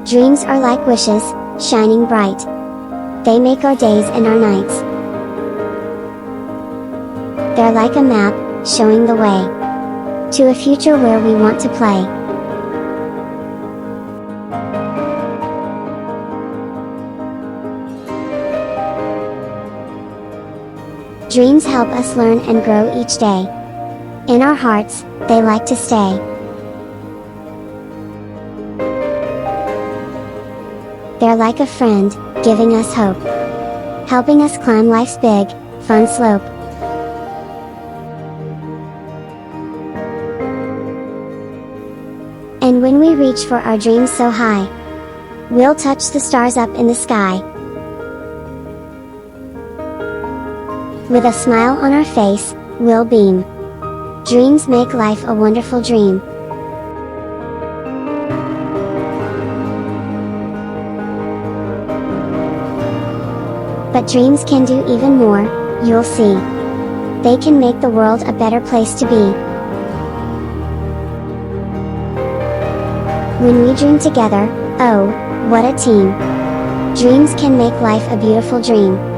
Dreams are like wishes, shining bright. They make our days and our nights. They're like a map, showing the way to a future where we want to play. Dreams help us learn and grow each day. In our hearts, they like to stay. They're like a friend, giving us hope, helping us climb life's big, fun slope. And when we reach for our dreams so high, we'll touch the stars up in the sky. With a smile on our face, we'll beam. Dreams make life a wonderful dream. But dreams can do even more, you'll see. They can make the world a better place to be. When we dream together, oh, what a team! Dreams can make life a beautiful dream.